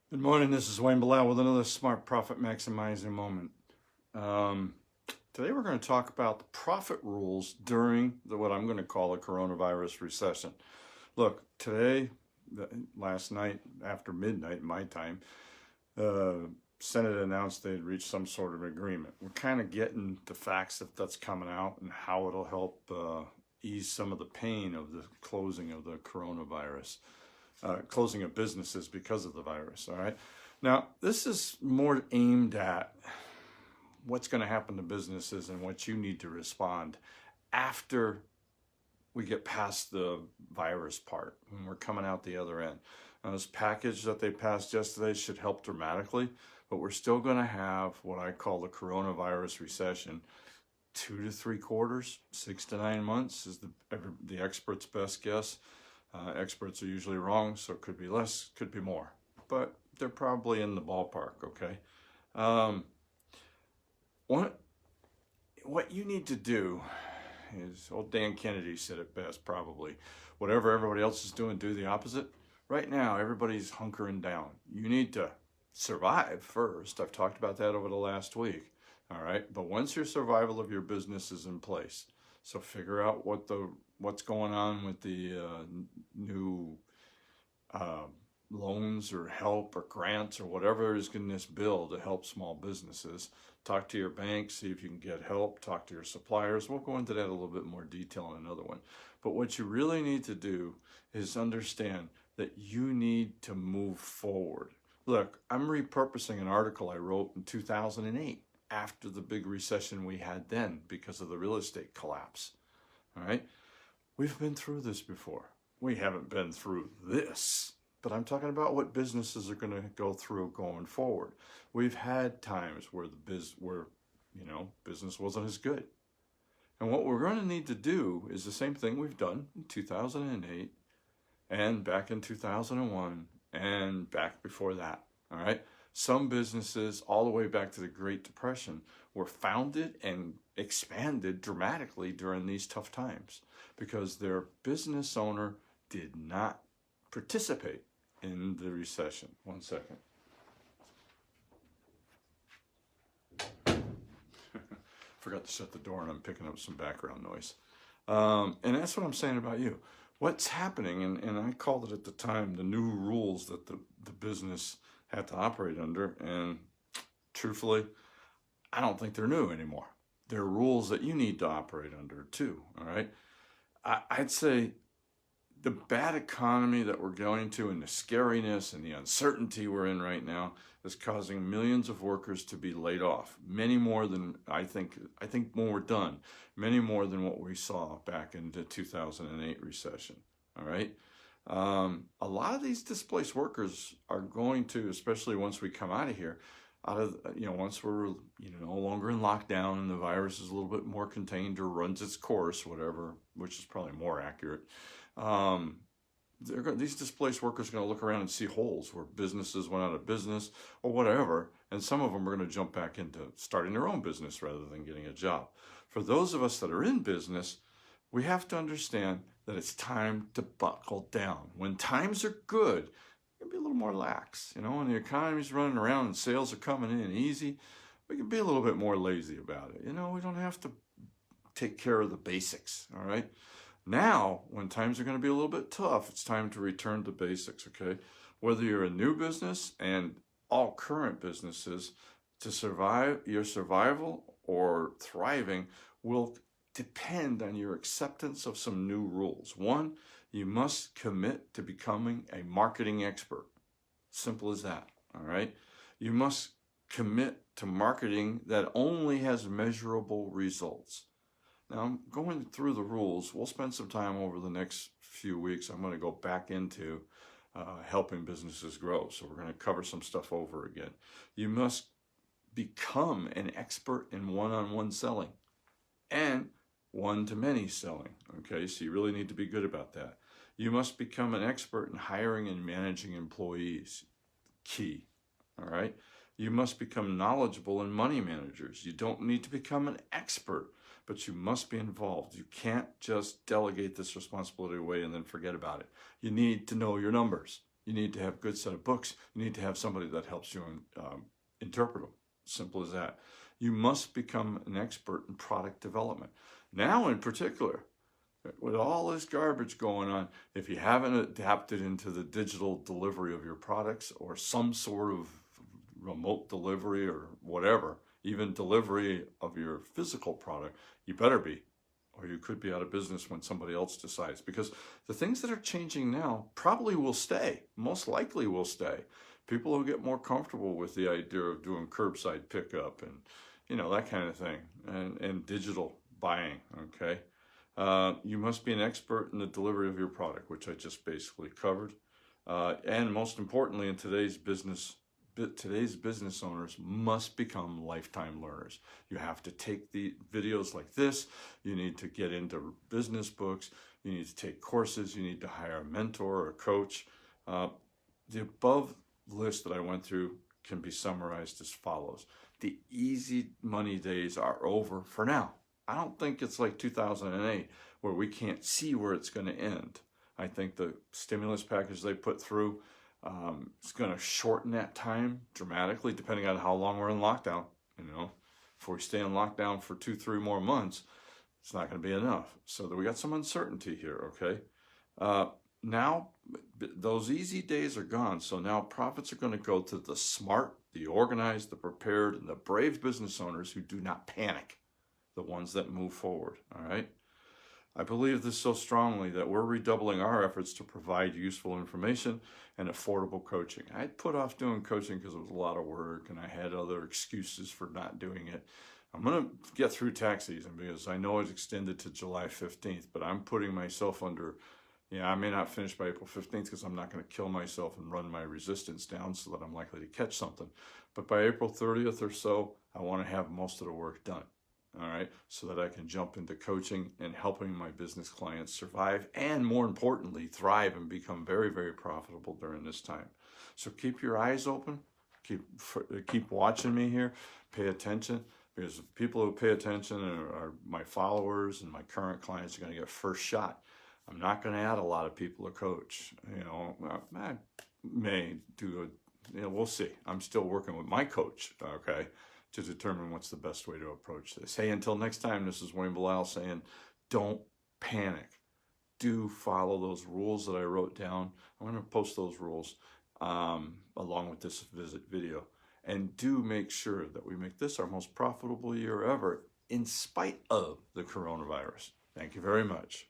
Good morning, this is Wayne Bilal with another Smart Profit Maximizing Moment. Today we're going to talk about the profit rules during what I'm going to call a coronavirus recession. Look, last night after midnight my time, Senate announced they had reached some sort of agreement. We're kind of getting the facts that's coming out and how it'll help ease some of the pain of the closing of the coronavirus. Closing of businesses because of the virus, all right? Now, this is more aimed at what's going to happen to businesses and what you need to respond after we get past the virus part, when we're coming out the other end. Now, this package that they passed yesterday should help dramatically, but we're still going to have what I call the coronavirus recession. 2 to 3 quarters, 6 to 9 months is the expert's best guess. Experts are usually wrong, so it could be less, could be more, but they're probably in the ballpark, okay? What you need to do is, old Dan Kennedy said it best probably, whatever everybody else is doing, do the opposite. Right now, everybody's hunkering down. You need to survive first. I've talked about that over the last week, all right? But once your survival of your business is in place, so figure out what's going on with the new loans or help or grants or whatever is in this bill to help small businesses. Talk to your bank, see if you can get help. Talk to your suppliers. We'll go into that a little bit more detail in another one. But what you really need to do is understand that you need to move forward. Look, I'm repurposing an article I wrote in 2008 after the big recession we had then because of the real estate collapse. All right? We've been through this before. We haven't been through this, but I'm talking about what businesses are going to go through going forward. We've had times where business wasn't as good. And what we're going to need to do is the same thing we've done in 2008 and back in 2001 and back before that. All right? Some businesses, all the way back to the Great Depression, were founded and expanded dramatically during these tough times because their business owner did not participate in the recession. One second. Forgot to shut the door and I'm picking up some background noise. And that's what I'm saying about you. What's happening, and I called it at the time, the new rules that the business had to operate under, and truthfully, I don't think they're new anymore. They're rules that you need to operate under too, all right? I'd say the bad economy that we're going to and the scariness and the uncertainty we're in right now is causing millions of workers to be laid off. Many more than I think when we're done, many more than what we saw back in the 2008 recession, all right? A lot of these displaced workers are going to, especially once we come out of here, once we're no longer in lockdown and the virus is a little bit more contained or runs its course, whatever, which is probably more accurate. These displaced workers are going to look around and see holes where businesses went out of business or whatever, and some of them are going to jump back into starting their own business rather than getting a job. For those of us that are in business, we have to understand that it's time to buckle down. When times are good, you can be a little more lax. When the economy's running around and sales are coming in easy, we can be a little bit more lazy about it. We don't have to take care of the basics, all right? Now, when times are going to be a little bit tough, it's time to return to basics, okay? Whether you're a new business and all current businesses, to survive, your survival or thriving will depend on your acceptance of some new rules. One, you must commit to becoming a marketing expert. Simple as that, all right? You must commit to marketing that only has measurable results. Now, I'm going through the rules. We'll spend some time over the next few weeks. I'm going to go back into helping businesses grow. So we're going to cover some stuff over again. You must become an expert in one-on-one selling and one-to-many selling, okay? So you really need to be good about that. You must become an expert in hiring and managing employees. Key, all right? You must become knowledgeable in money managers. You don't need to become an expert, but you must be involved. You can't just delegate this responsibility away and then forget about it. You need to know your numbers. You need to have a good set of books. You need to have somebody that helps you interpret them. Simple as that. You must become an expert in product development. Now, in particular, with all this garbage going on, if you haven't adapted into the digital delivery of your products or some sort of remote delivery or whatever, even delivery of your physical product, you better be, or you could be out of business when somebody else decides. Because the things that are changing now probably will stay, most likely will stay. People will get more comfortable with the idea of doing curbside pickup and, that kind of thing, and digital buying, okay? You must be an expert in the delivery of your product, which I just basically covered. And most importantly, in today's business owners must become lifetime learners. You have to take the videos like this. You need to get into business books. You need to take courses. You need to hire a mentor or a coach. The above list that I went through can be summarized as follows. The easy money days are over for now. I don't think it's like 2008 where we can't see where it's going to end. I think the stimulus package they put through is going to shorten that time dramatically, depending on how long we're in lockdown. If we stay in lockdown for 2-3 more months, it's not going to be enough. So that we got some uncertainty here, okay? Now, those easy days are gone. So now profits are going to go to the smart, the organized, the prepared, and the brave business owners who do not panic, the ones that move forward, all right? I believe this so strongly that we're redoubling our efforts to provide useful information and affordable coaching. I put off doing coaching because it was a lot of work and I had other excuses for not doing it. I'm going to get through tax season because I know it's extended to July 15th, but I'm putting myself under, I may not finish by April 15th because I'm not going to kill myself and run my resistance down so that I'm likely to catch something. But by April 30th or so, I want to have most of the work done. All right, so that I can jump into coaching and helping my business clients survive and, more importantly, thrive and become very, very profitable during this time. So keep your eyes open, keep watching me here, pay attention, because people who pay attention are my followers and my current clients are going to get first shot. I'm not going to add a lot of people to coach. I may do we'll see. I'm still working with my coach, okay, to determine what's the best way to approach this. Hey, until next time, this is Wayne Bilal saying, don't panic. Do follow those rules that I wrote down. I'm going to post those rules along with this video. And do make sure that we make this our most profitable year ever in spite of the coronavirus. Thank you very much.